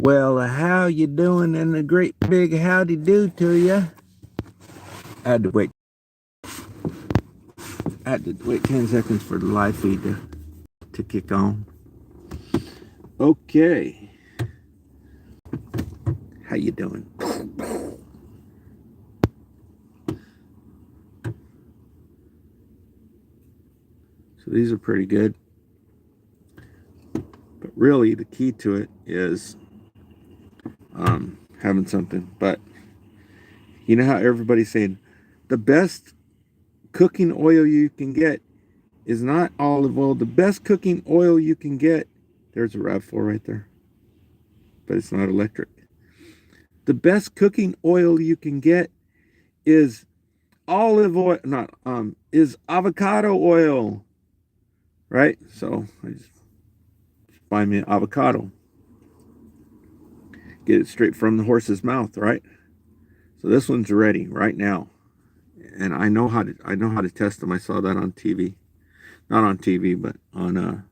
Well, how you doing? And a great big howdy do to you. I had to wait. I had to wait 10 seconds for the live feed to kick on. Okay. How you doing? So these are pretty good. But really the key to it is having something. But you know how everybody's saying the best cooking oil you can get is not olive oil. The best cooking oil you can get, there's a RAV4 right there, but it's not electric. The best cooking oil you can get is olive oil, is avocado oil, right? So I just buy me an avocado, get it straight from the horse's mouth, right? So this one's ready right now, and I know how to test them. I saw that on TV, not on TV, but on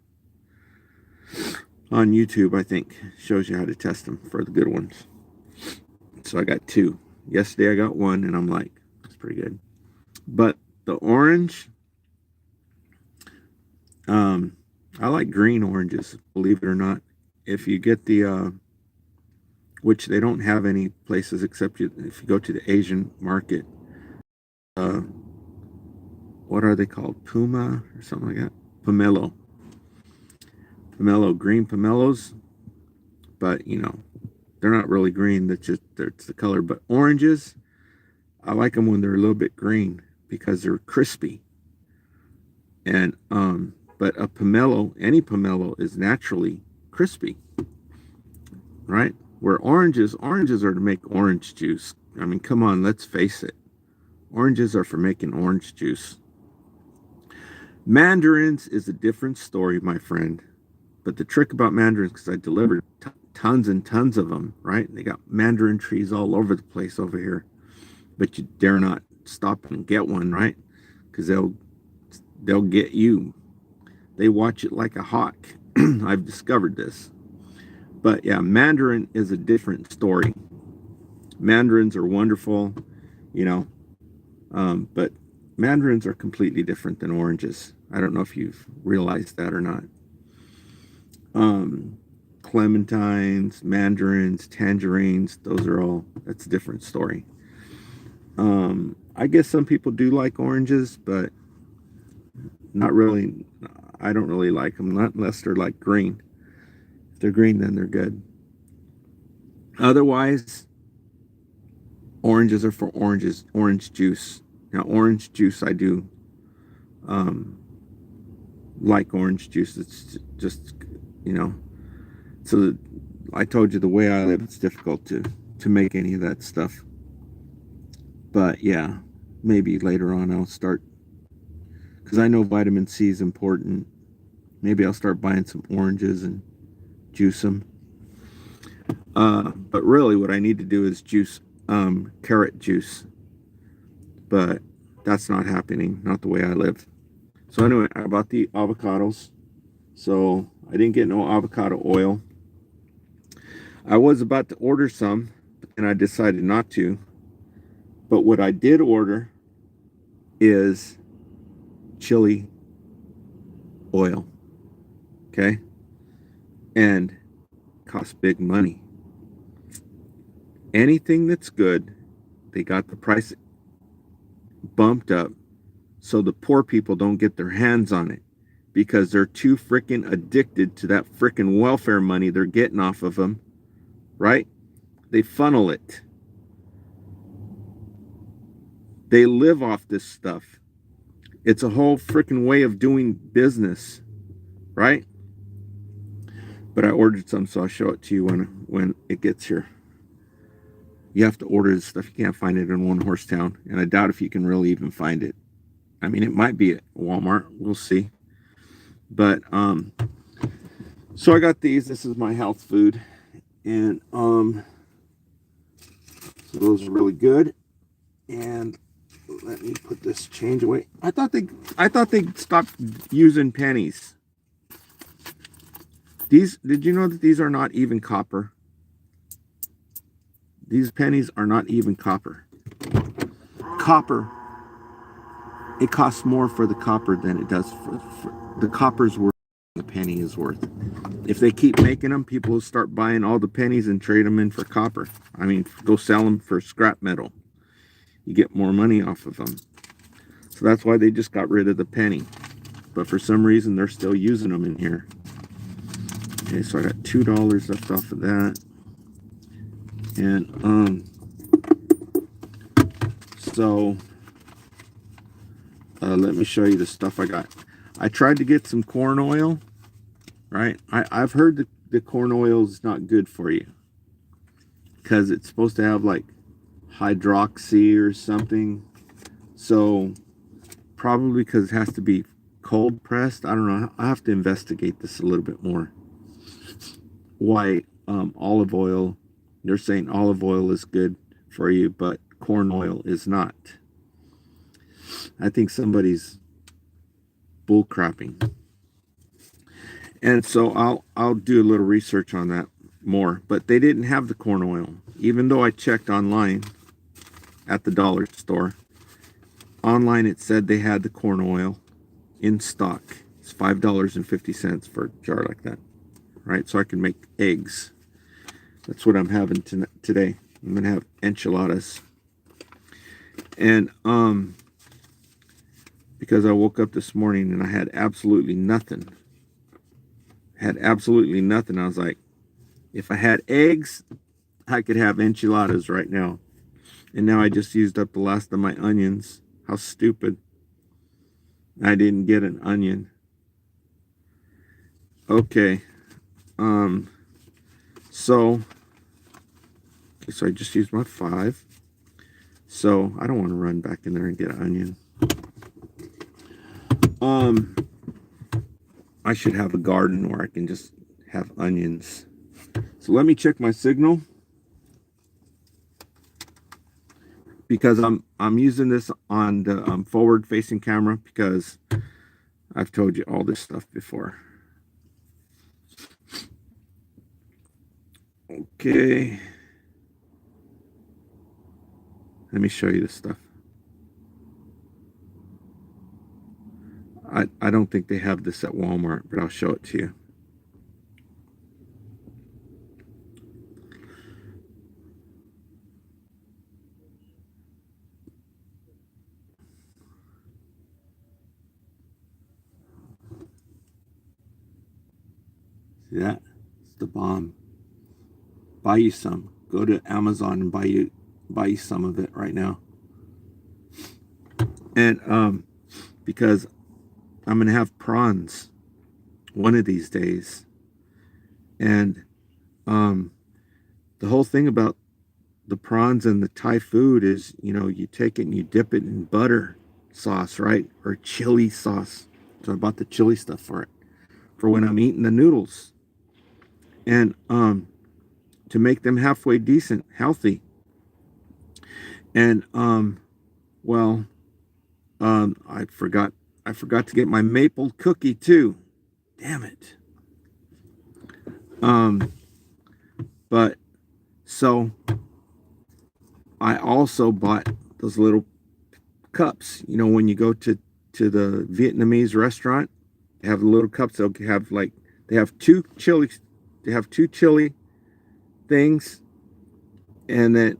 YouTube. I think shows you how to test them for the good ones. So I got two. Yesterday I got one, and I'm like, that's pretty good. But the orange, I like green oranges, believe it or not. If you get the which they don't have any places except if you go to the Asian market. What are they called? Puma or something like that? Pomelo. Pomelo, green pomelos. But, you know, they're not really green. It's the color. But oranges, I like them when they're a little bit green because they're crispy. And, but a pomelo, any pomelo is naturally crispy, right? Where oranges are to make orange juice. I mean, come on, let's face it. Oranges are for making orange juice. Mandarins is a different story, my friend. But the trick about mandarins, because I delivered tons and tons of them, right? They got mandarin trees all over the place over here. But you dare not stop and get one, right? Because they'll get you. They watch it like a hawk. I've discovered this. But yeah, mandarin is a different story. Mandarins are wonderful, you know, but mandarins are completely different than oranges. I don't know if you've realized that or not. Clementines, mandarins, tangerines, that's a different story. I guess some people do like oranges, but not really. I don't really like them, not unless they're like green. If they're green, then they're good. Otherwise, oranges are for orange juice. Now, orange juice, I do like orange juice. It's just, you know, so I told you the way I live, it's difficult to make any of that stuff. But yeah, maybe later on I'll start, because I know vitamin C is important. Maybe I'll start buying some oranges and juice them. But really what I need to do is juice carrot juice. But that's not happening, not the way I live. So anyway, I bought the avocados. So I didn't get no avocado oil. I was about to order some, and I decided not to. But what I did order is chili oil. Okay? And it costs big money. Anything that's good, they got the price bumped up so the poor people don't get their hands on it because they're too freaking addicted to that freaking welfare money they're getting off of them, right? They funnel it. They live off this stuff. It's a whole freaking way of doing business, right? But I ordered some, so I'll show it to you when it gets here. You have to order this stuff. You can't find it in One Horse Town, and I doubt if you can really even find it. I mean, it might be at Walmart. We'll see. But so I got these. This is my health food, and so those are really good. And let me put this change away. I thought they stopped using pennies. Did you know that these are not even copper? these pennies are not even copper. Copper, it costs more for the copper than it does for the copper's worth the penny is worth. If they keep making them, people will start buying all the pennies and trade them in for copper. I mean, go sell them for scrap metal. You get more money off of them. So that's why they just got rid of the penny. But for some reason, they're still using them in here. Okay, so I got $2 left off of that. And so let me show you the stuff I got. I tried to get some corn oil, right? I've heard that the corn oil is not good for you because it's supposed to have like hydroxy or something. So probably because it has to be cold pressed. I don't know. I have to investigate this a little bit more. Why olive oil, they're saying olive oil is good for you, but corn oil is not. I think somebody's bullcrapping. And so I'll do a little research on that more. But they didn't have the corn oil. Even though I checked online at the dollar store, online it said they had the corn oil in stock. It's $5.50 for a jar like that, right? So I can make eggs. That's what I'm having today. I'm gonna have enchiladas. And because I woke up this morning and I had absolutely nothing. I was like, if I had eggs, I could have enchiladas right now. And now I just used up the last of my onions. How stupid. I didn't get an onion. Okay. So I just used my 5. So I don't want to run back in there and get an onion. I should have a garden where I can just have onions. So let me check my signal, because I'm using this on the forward facing camera because I've told you all this stuff before. Okay. Let me show you this stuff. I don't think they have this at Walmart, but I'll show it to you. See that? It's the bomb. Buy you some. Go to Amazon and buy you some of it right now. And because I'm gonna have prawns one of these days. And the whole thing about the prawns and the Thai food is, you take it and you dip it in butter sauce, right? Or chili sauce. So I bought the chili stuff for it, for when I'm eating the noodles. And to make them halfway decent, healthy. And I forgot to get my maple cookie too. Damn it. But so I also bought those little cups. When you go to the Vietnamese restaurant, they have the little cups. They'll have they have two chili things, and then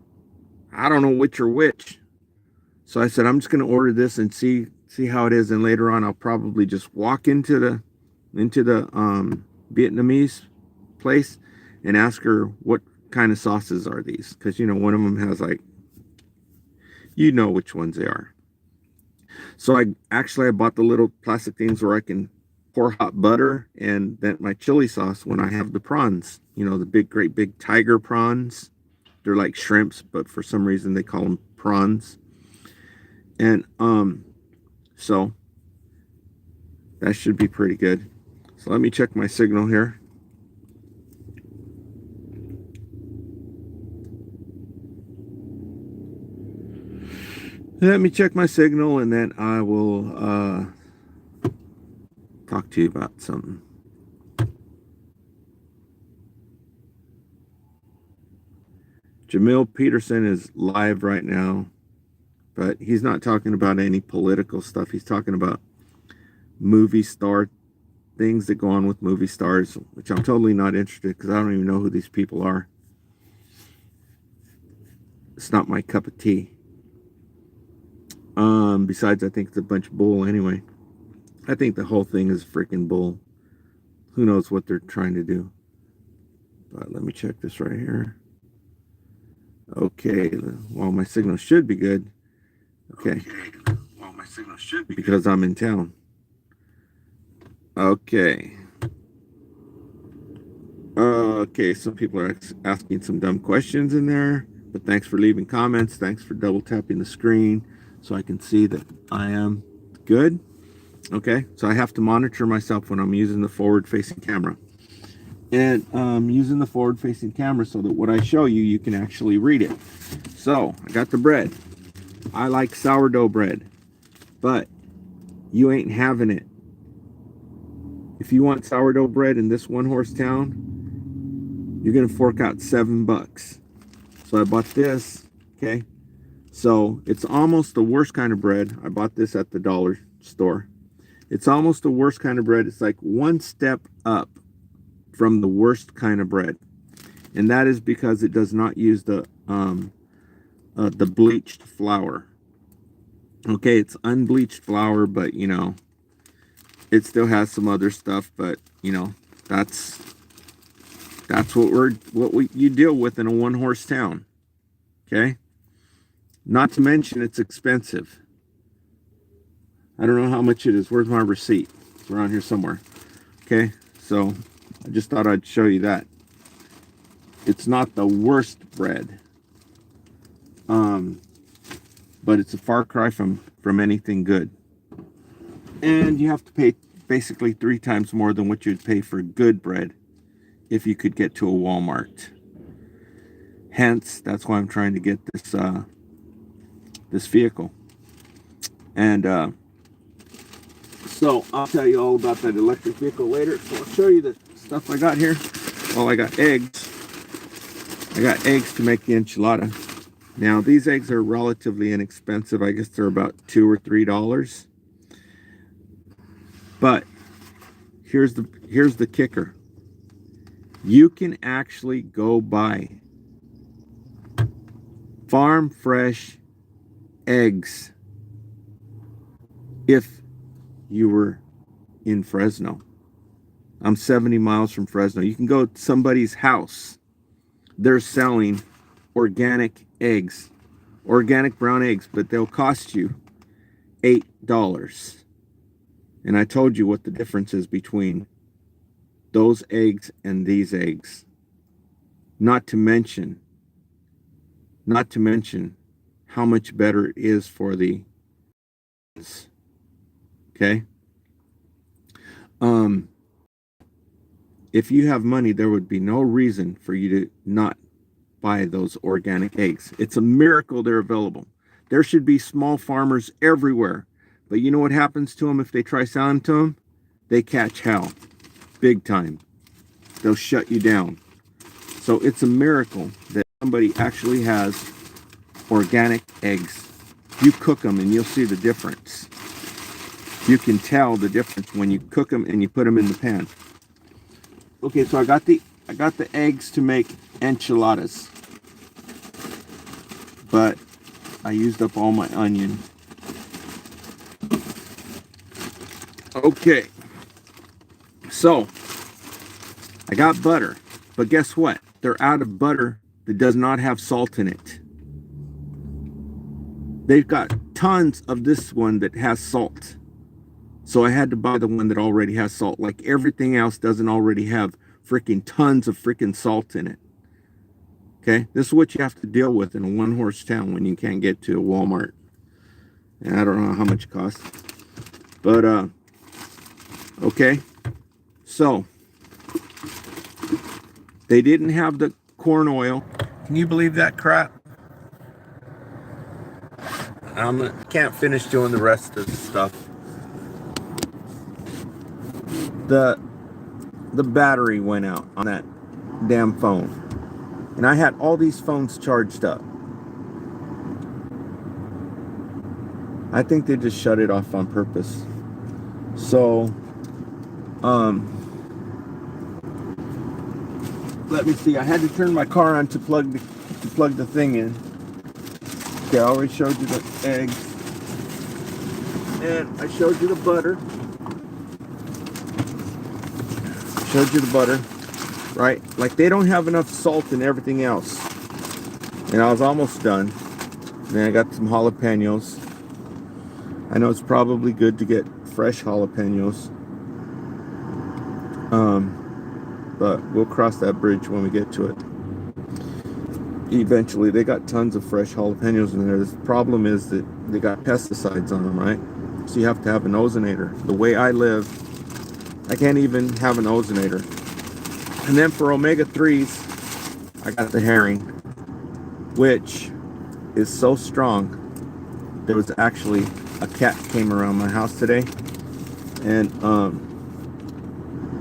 I don't know which are which. So I said I'm just going to order this and see how it is, and later on I'll probably just walk into the Vietnamese place and ask her what kind of sauces are these, because one of them has which ones they are. So I bought the little plastic things where I can pour hot butter and then my chili sauce when I have the prawns, the great big tiger prawns. They're like shrimps, but for some reason they call them prawns. And so that should be pretty good. So let me check my signal here. Let me check my signal, and then I will talk to you about something. Jamil Peterson is live right now, but he's not talking about any political stuff. He's talking about movie star things that go on with movie stars, which I'm totally not interested because I don't even know who these people are. It's not my cup of tea. Besides, I think it's a bunch of bull anyway. I think the whole thing is freaking bull. Who knows what they're trying to do? But let me check this right here. Okay, well, my signal should be good. Okay. Well, my signal should be because I'm in town. Okay. Okay, some people are asking some dumb questions in there, but thanks for leaving comments. Thanks for double tapping the screen so I can see that I am good. Okay, so I have to monitor myself when I'm using the forward-facing camera. And using the forward-facing camera so that what I show you, you can actually read it. So, I got the bread. I like sourdough bread, but you ain't having it. If you want sourdough bread in this one-horse town, you're going to fork out $7. So I bought this, okay? So it's almost the worst kind of bread. I bought this at the dollar store. It's almost the worst kind of bread. It's like one step up from the worst kind of bread. And that is because it does not use the bleached flour. Okay, it's unbleached flour, but you know, it still has some other stuff, but you know, that's what you deal with in a one-horse town. Okay? Not to mention it's expensive. I don't know how much it is. Where's my receipt? It's around here somewhere. Okay? So I just thought I'd show you that. It's not the worst bread. But it's a far cry from anything good. And you have to pay basically 3 times more than what you'd pay for good bread if you could get to a Walmart. Hence, that's why I'm trying to get this this vehicle. And so I'll tell you all about that electric vehicle later. So I'll show you the stuff I got here. Well, I got eggs. I got eggs to make the enchilada. Now, these eggs are relatively inexpensive. I guess they're about $2 or $3. But here's the kicker. You can actually go buy farm fresh eggs if you were in Fresno. I'm 70 miles from Fresno. You can go to somebody's house. They're selling organic eggs, organic brown eggs, but they'll cost you $8. And I told you what the difference is between those eggs and these eggs. Not to mention how much better it is for the okay. If you have money, there would be no reason for you to not buy those organic eggs. It's a miracle they're available. There should be small farmers everywhere. But you know what happens to them if they try selling to them? They catch hell. Big time. They'll shut you down. So it's a miracle that somebody actually has organic eggs. You cook them and you'll see the difference. You can tell the difference when you cook them and you put them in the pan. Okay, so I got the eggs to make enchiladas. But I used up all my onion. Okay. So I got butter, but guess what? They're out of butter that does not have salt in it. They've got tons of this one that has salt. So I had to buy the one that already has salt. Like everything else doesn't already have freaking tons of freaking salt in it. Okay? This is what you have to deal with in a one-horse town when you can't get to a Walmart. And I don't know how much it costs. But, okay. So, they didn't have the corn oil. Can you believe that crap? I can't finish doing the rest of the stuff. The battery went out on that damn phone. And I had all these phones charged up. I think they just shut it off on purpose. So, let me see. I had to turn my car on to plug the thing in. Okay, I already showed you the eggs, and I showed you the butter. Right? Like, they don't have enough salt and everything else. And I was almost done. And then I got some jalapenos. I know it's probably good to get fresh jalapenos. But we'll cross that bridge when we get to it. Eventually, they got tons of fresh jalapenos in there. The problem is that they got pesticides on them, right? So you have to have an ozonator. The way I live, I can't even have an ozonator. And then for omega-3s, I got the herring, which is so strong. There was actually a cat came around my house today, and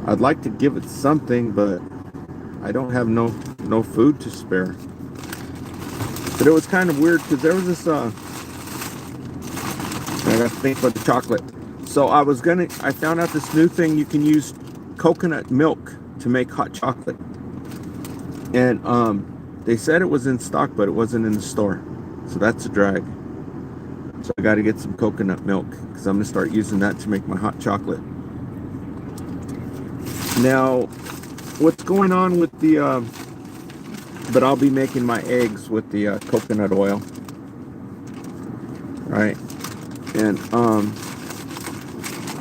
I'd like to give it something, but I don't have no food to spare. But it was kind of weird because there was this I got to think about the chocolate. So I found out this new thing. You can use coconut milk to make hot chocolate, and they said it was in stock, but it wasn't in the store, so that's a drag. So I got to get some coconut milk because I'm gonna start using that to make my hot chocolate. Now, what's going on with the but I'll be making my eggs with the coconut oil, right? And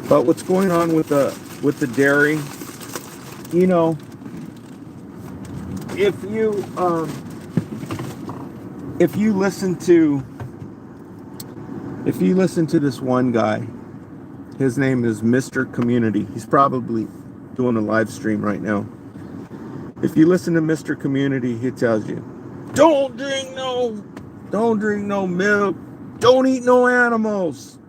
but what's going on with the dairy? You know, if you listen to this one guy, his name is Mr. Community. He's probably doing a live stream right now. If you listen to Mr. Community, he tells you, don't drink no milk, don't eat no animals,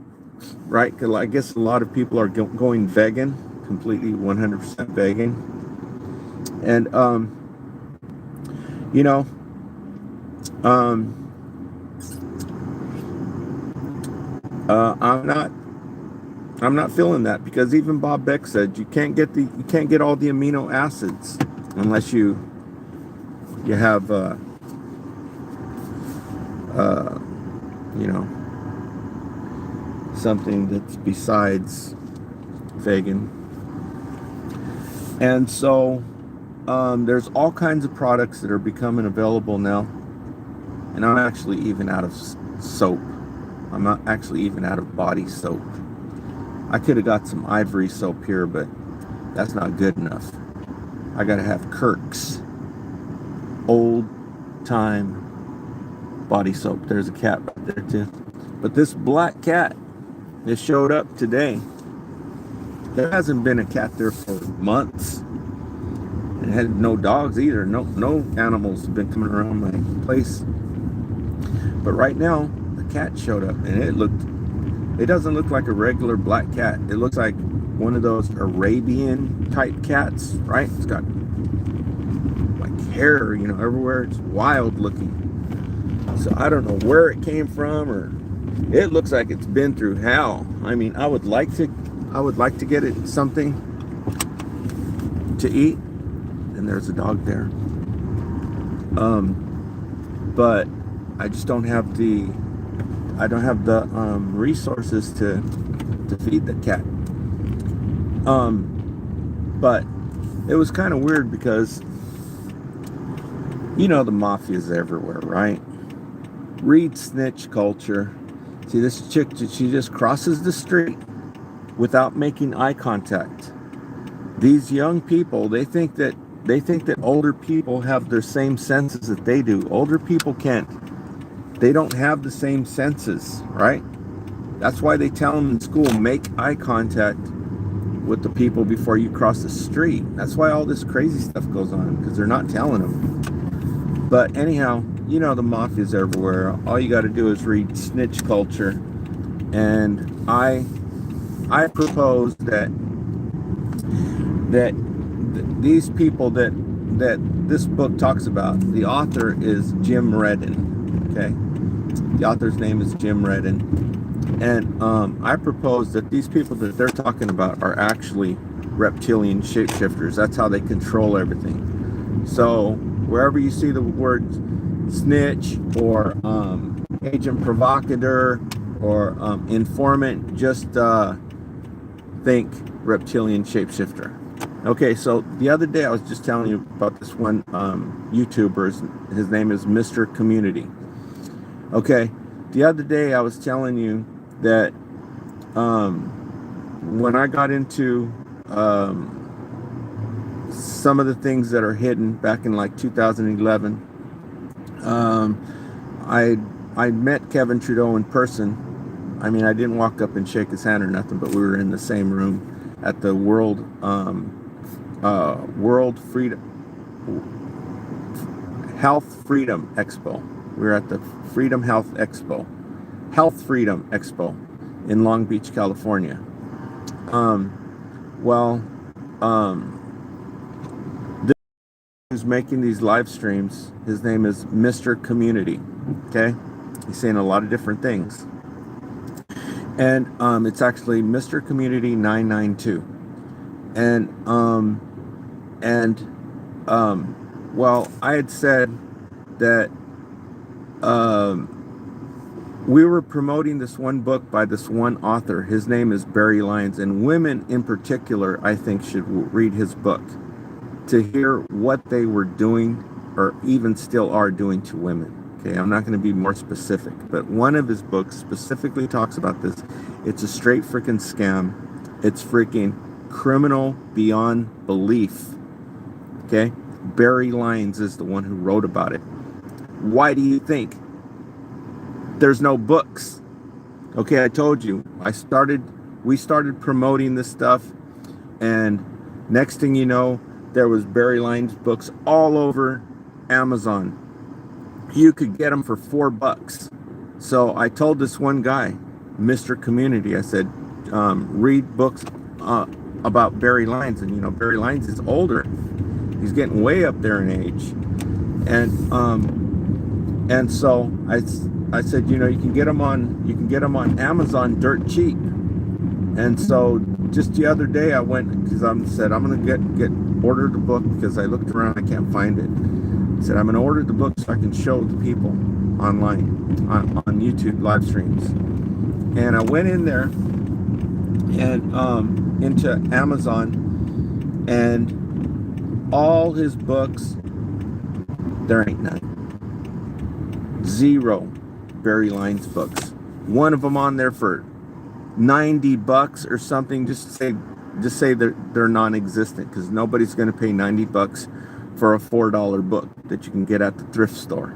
right? Because I guess a lot of people are going vegan, completely 100% vegan. And you know, I'm not feeling that, because even Bob Beck said you can't get all the amino acids unless you have you know, something that's besides vegan. And so there's all kinds of products that are becoming available now, and I'm actually even out of soap. I'm not actually even out of body soap. I could have got some Ivory soap here, but that's not good enough. I gotta have Kirk's old time body soap. There's a cat right there too. But this black cat that showed up today, there hasn't been a cat there for months. It had no dogs either. No animals have been coming around my place. But right now, the cat showed up, and it doesn't look like a regular black cat. It looks like one of those Arabian type cats, right? It's got like hair, you know, everywhere. It's wild looking. So I don't know where it came from, or it looks like it's been through hell. I mean, I would like to get it something to eat. And there's a dog there. But I just don't have the resources to feed the cat. But it was kind of weird because, you know, the mafia's everywhere, right? Read snitch culture. See, this chick, she just crosses the street without making eye contact. These young people, they think that older people have their same senses that they do. Older people can't. They don't have the same senses, right? That's why they tell them in school, make eye contact with the people before you cross the street. That's why all this crazy stuff goes on, because they're not telling them. But anyhow, you know, the mafia's everywhere. All you got to do is read snitch culture. And I propose that these people that that this book talks about, the author is Jim Redden. Okay, the author's name is Jim Redden, and I propose that these people that they're talking about are actually reptilian shapeshifters. That's how they control everything. So wherever you see the word snitch or agent provocateur or informant, just think reptilian shapeshifter. Okay, so the other day I was just telling you about this one YouTuber. His name is Mr. Community. Okay, the other day I was telling you that when I got into some of the things that are hidden back in like 2011, I met Kevin Trudeau in person. I mean, I didn't walk up and shake his hand or nothing, but we were in the same room at the World Freedom Health Freedom Expo. We were at the Freedom Health Expo, Health Freedom Expo in Long Beach, California. This who's making these live streams, his name is Mr. Community. Okay, he's saying a lot of different things, and it's actually Mr. Community 992, well, I had said that we were promoting this one book by this one author. His name is Barry Lyons, and women in particular, I think, should read his book to hear what they were doing or even still are doing to women. Okay, I'm not going to be more specific, but one of his books specifically talks about this. It's a straight freaking scam. It's freaking criminal beyond belief. Okay, Barry Lyons is the one who wrote about it. Why do you think there's no books? Okay, I told you, we started promoting this stuff, and next thing you know, there was Barry Lyons books all over Amazon. You could get them for $4. So I told this one guy, Mr. Community, I said, read books about Barry Lyons. And you know, Barry Lyons is older. He's getting way up there in age. And so I said, you know, you can get them on Amazon dirt cheap. And so just the other day I went, because I said I'm gonna get ordered a book, because I looked around, I can't find it. I said I'm gonna order the book so I can show the people online on YouTube live streams. And I went in there and into Amazon, and all his books, there ain't none. Zero Barry Lyons books. One of them on there for $90 or something. Just say they're non-existent, because nobody's going to pay $90 for a $4 book that you can get at the thrift store,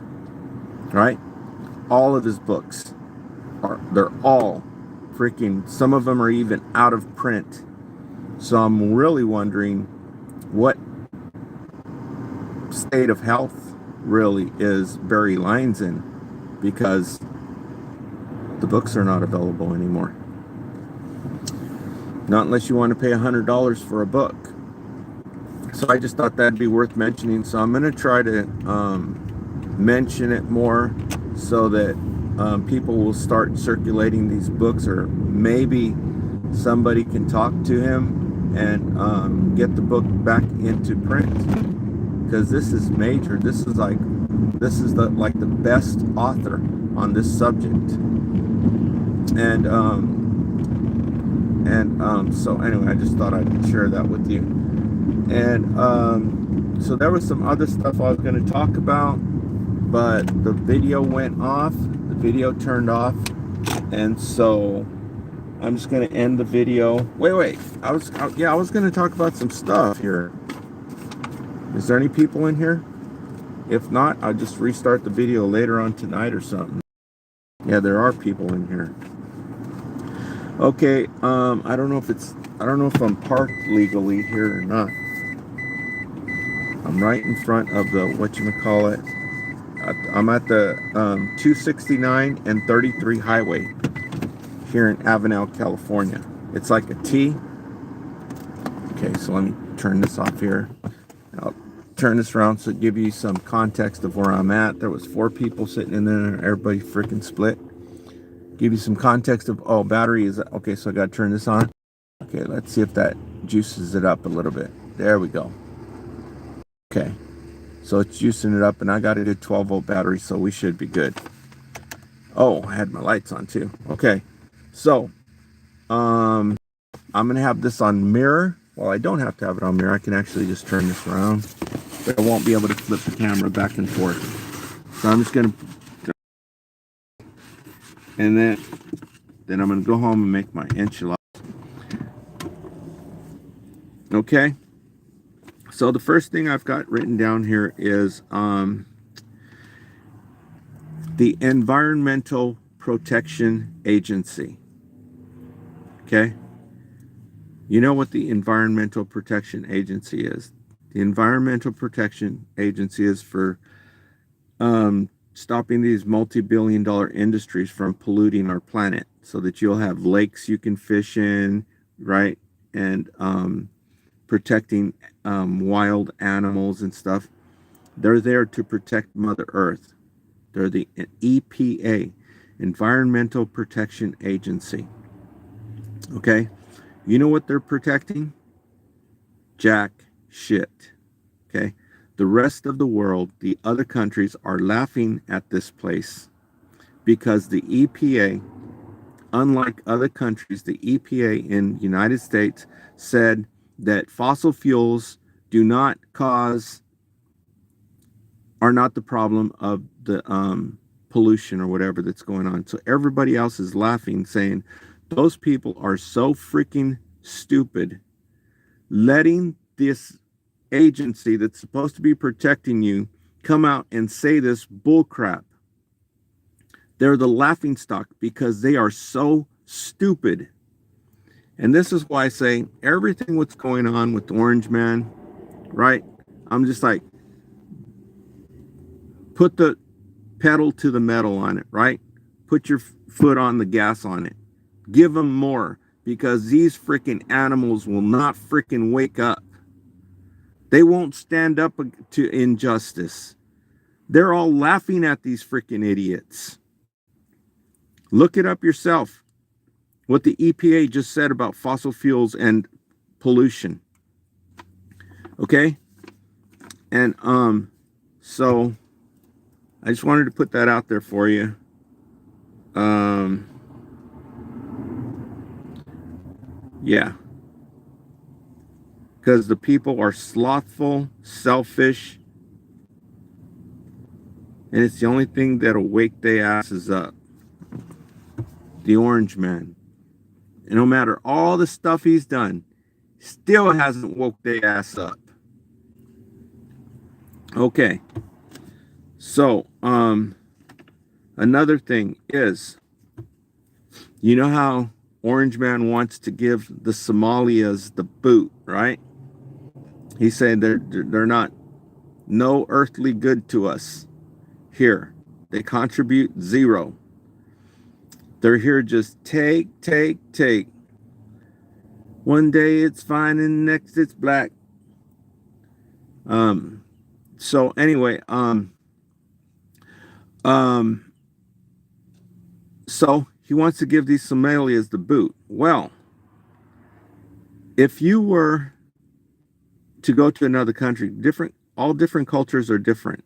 right? All of his books they're all freaking, some of them are even out of print. So I'm really wondering what state of health really is Barry Lyons in, because the books are not available anymore. Not unless you want to pay $100 for a book. So I just thought that'd be worth mentioning. So I'm going to try to mention it more, so that people will start circulating these books, or maybe somebody can talk to him and get the book back into print, because this is major. This is the best author on this subject. So anyway, I just thought I'd share that with you. And so there was some other stuff I was going to talk about, but the video went off. The video turned off, and so I'm just going to end the video. Wait. I was going to talk about some stuff here. Is there any people in here? If not, I'll just restart the video later on tonight or something. Yeah, there are people in here. Okay, I don't know if I'm parked legally here or not. I'm right in front of the whatchamacallit. I'm at the 269 and 33 highway here in Avenel, California. It's like a T. Okay, so let me turn this off here. turn this around so give you some context of where I'm at. There was 4 people sitting in there, and everybody freaking split. Give you some context of, oh, battery is, okay, so I got to turn this on. Okay, let's see if that juices it up a little bit. There we go. Okay, so it's juicing it up, and I got it at 12-volt battery, so we should be good. Oh, I had my lights on too. Okay, so I'm gonna have this on mirror. Well, I don't have to have it on mirror. I can actually just turn this around, but I won't be able to flip the camera back and forth. So I'm just gonna, and then I'm gonna go home and make my enchilada. Okay, so the first thing I've got written down here is the Environmental Protection Agency. Okay, you know what the Environmental Protection Agency is? The Environmental Protection Agency is for stopping these multi-billion-dollar industries from polluting our planet, so that you'll have lakes you can fish in, right? And protecting wild animals and stuff. They're there to protect Mother Earth. They're the EPA, Environmental Protection Agency. Okay, you know what they're protecting? Jack shit. Okay, the rest of the world, the other countries, are laughing at this place because the EPA, unlike other countries, the EPA in the United States said that fossil fuels are not the problem of the pollution or whatever that's going on. So everybody else is laughing, saying those people are so freaking stupid, letting this agency that's supposed to be protecting you come out and say this bullcrap. They're the laughing stock because they are so stupid. And this is why I say everything what's going on with Orange Man, right? I'm just like, put the pedal to the metal on it, right? Put your foot on the gas on it. Give them more, because these freaking animals will not freaking wake up. They won't stand up to injustice. They're all laughing at these freaking idiots. Look it up yourself, what the EPA just said about fossil fuels and pollution. Okay? And so I just wanted to put that out there for you. Yeah. Because the people are slothful, selfish, and it's the only thing that'll wake their asses up. The Orange Man. And no matter all the stuff he's done, still hasn't woke their ass up. Okay. So, another thing is, you know how Orange Man wants to give the Somalias the boot, right? He's saying they're not no earthly good to us here. They contribute zero. They're here just take. One day it's fine and next it's black. So anyway, so he wants to give these Somalias the boot. Well, if you were to go to another country, all different cultures are different.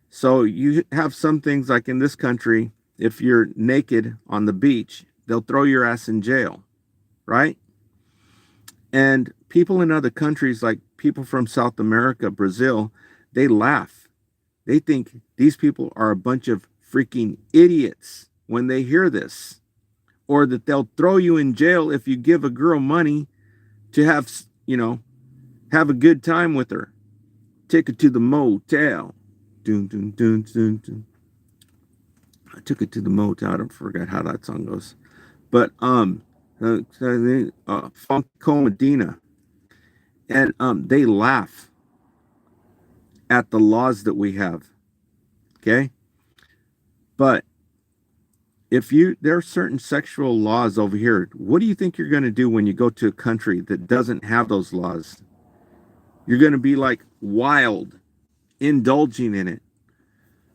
So you have some things like in this country, if you're naked on the beach, they'll throw your ass in jail, right? And people in other countries, like people from South America, Brazil, they laugh. They think these people are a bunch of freaking idiots when they hear this. Or that they'll throw you in jail if you give a girl money to have, have a good time with her. Take her to the motel. Dun, dun, dun, dun, dun. I took it to the motel. I forgot how that song goes. But Funko Medina. And they laugh at the laws that we have. Okay? But there are certain sexual laws over here. What do you think you're going to do when you go to a country that doesn't have those laws? You're going to be like wild. indulging in it.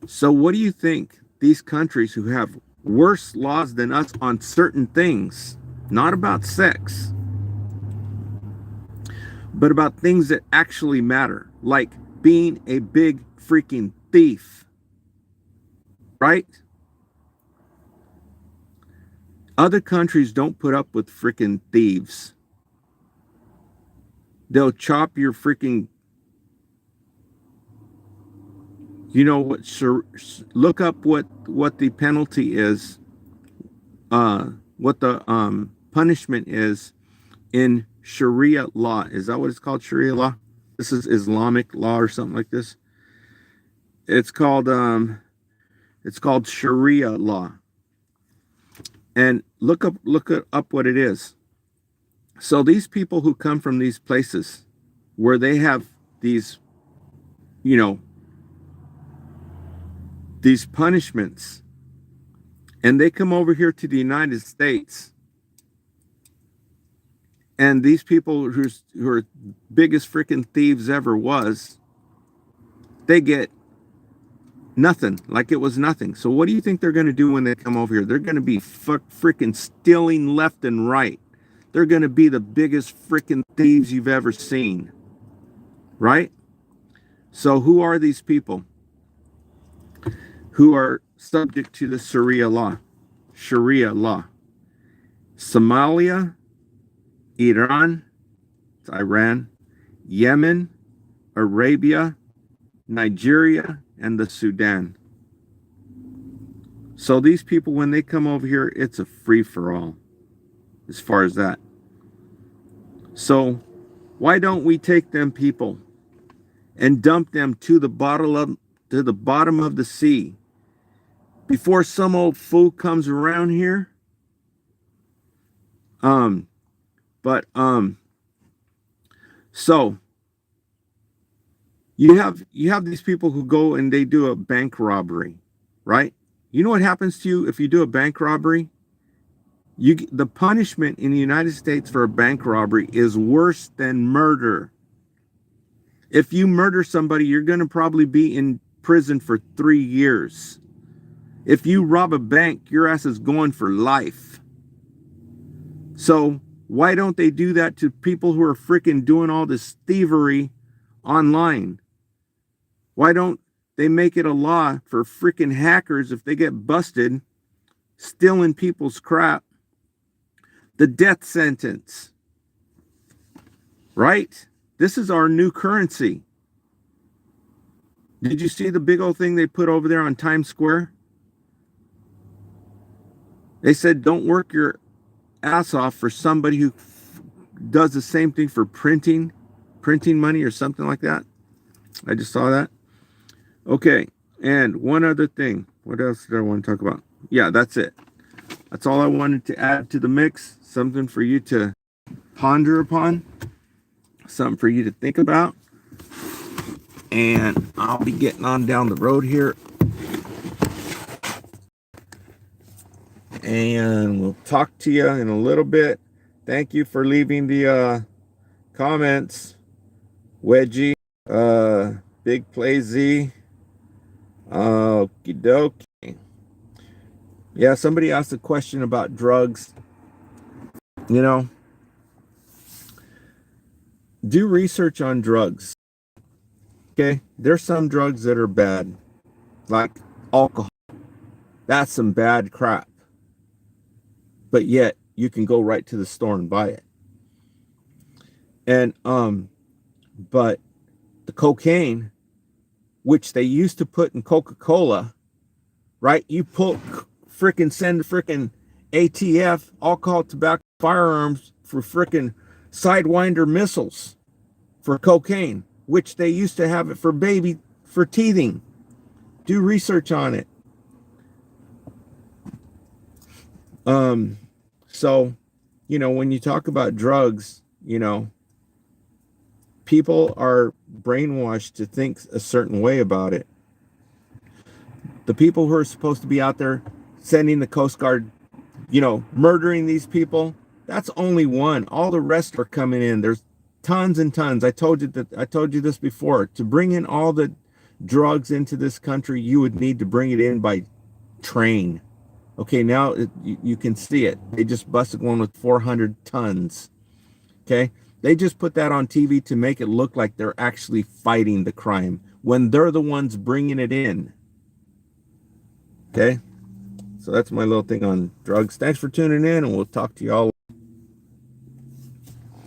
So what do you think these countries who have worse laws than us on certain things, not about sex, but about things that actually matter, like being a big freaking thief, right? Other countries don't put up with freaking thieves. They'll chop your freaking, you know what, look up what the penalty is, what the punishment is in Sharia law. Is that what it's called? Sharia law? This is Islamic law or something like this. It's called Sharia law. And look up what it is. So these people who come from these places where they have these, you know, these punishments, and they come over here to the United States, and these people who are biggest freaking thieves ever was, they get nothing, like it was nothing. So what do you think they're going to do when they come over here? They're going to be freaking stealing left and right. They're going to be the biggest freaking thieves you've ever seen, right? So who are these people who are subject to the Sharia law? Sharia law. Somalia, Iran, Yemen, Arabia, Nigeria, and the Sudan. So these people, when they come over here, it's a free-for-all as far as that. So why don't we take them people and dump them to the bottom of the sea before some old fool comes around here? So you have these people who go and they do a bank robbery, right? You know what happens to you if you do a bank robbery? The punishment in the United States for a bank robbery is worse than murder. If you murder somebody, you're going to probably be in prison for 3 years. If you rob a bank, your ass is going for life. So why don't they do that to people who are freaking doing all this thievery online? Why don't they make it a law for freaking hackers, if they get busted stealing people's crap, the death sentence, right? This is our new currency. Did you see the big old thing they put over there on Times Square? They said, don't work your ass off for somebody who does the same thing for printing money or something like that. I just saw that. Okay, and one other thing. What else did I want to talk about? Yeah, that's it. That's all I wanted to add to the mix. Something for you to ponder upon. Something for you to think about. And I'll be getting on down the road here. And we'll talk to you in a little bit. Thank you for leaving the comments. Wedgie, Big Play Z. Okie dokie. Yeah, somebody asked a question about drugs. You know, do research on drugs. Okay, there's some drugs that are bad, like alcohol. That's some bad crap. But yet you can go right to the store and buy it. And but the cocaine, which they used to put in Coca-Cola, right? You send freaking ATF, alcohol, tobacco, firearms for freaking Sidewinder missiles for cocaine, which they used to have it for teething. Do research on it. So, you know, when you talk about drugs, you know, people are brainwashed to think a certain way about it. The people who are supposed to be out there sending the Coast Guard, you know, murdering these people, that's only one. All the rest are coming in. There's tons and tons. I told you this before. To bring in all the drugs into this country, you would need to bring it in by train. Okay, now you can see it. They just busted one with 400 tons. Okay, they just put that on TV to make it look like they're actually fighting the crime when they're the ones bringing it in. Okay, so that's my little thing on drugs. Thanks for tuning in, and we'll talk to y'all.